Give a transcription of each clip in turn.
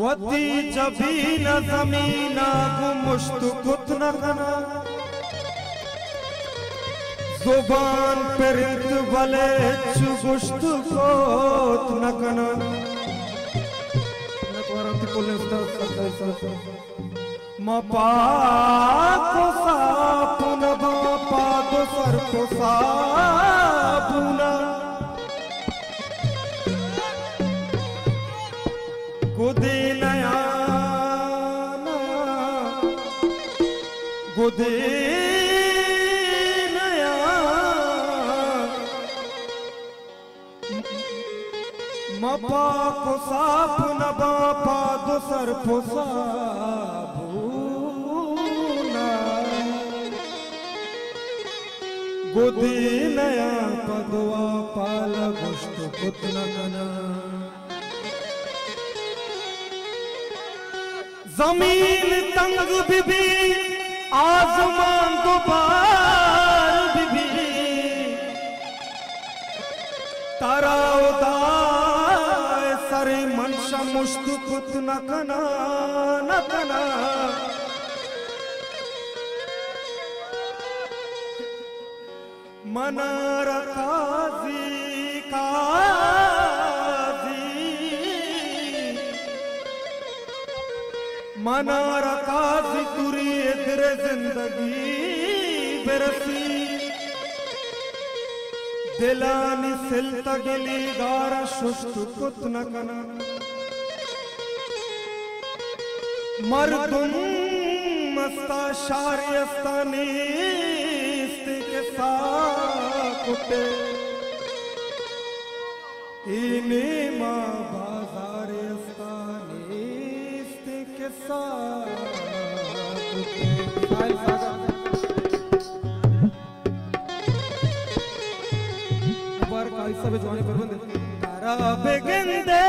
वती जबीन ज़मीना गुमुश्त कुत न कना जुबान पर वले चुगुश्त कोत न कना मपा को सापुन बापा दो सर को सापुना गुदे नया गुदे नया मपा को सापुन बापा दो सर को सापुना गुदे नया पदवा पाल गुष्ट कुतन नना जमीन तंग बिबी आसमान गुबार बिबी तारा उदाय सरे मनशा मुश्त कुत न कना न कना मनार काजी मनार काजी तुरी तेरे जिंदगी बेरसी दिलानी सिल तगली गारा शुष्ट कुत न कना मर्दुम मस्ता शारियस्तानी के साकुटे इने माँ बाजार अस्तानी के साकुटे बार काई सब जवानी पर बंदे तारा बेगंदे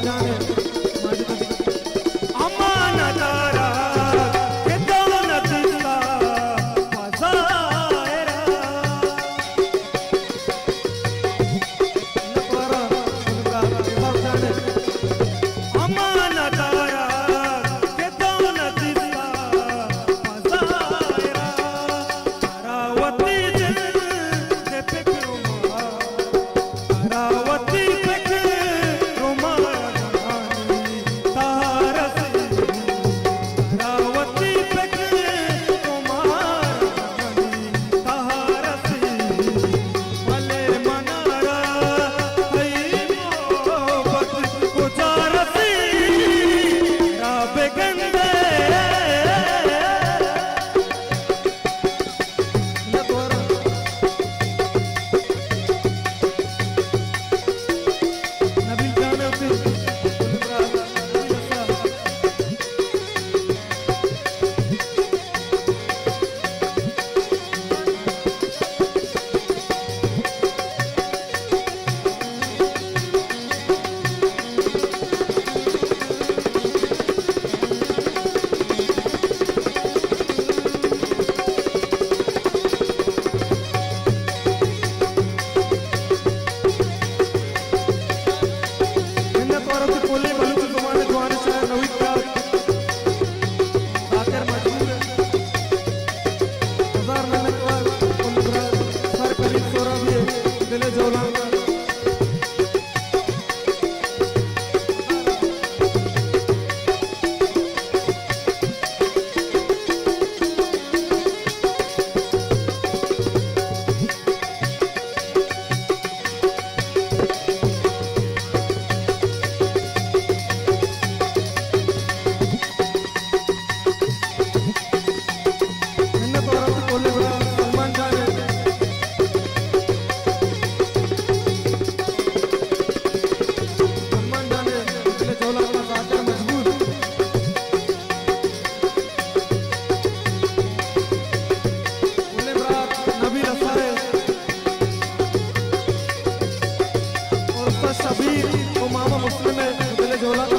जाने अमानदारा के दौलत का फसाएरा नकवारा उनका सब जाने अमानदारा के दौलत का फसाएरा रावती दिल से फिक्र रावती शबीर वो मामा मुस्लिम है दिले झोला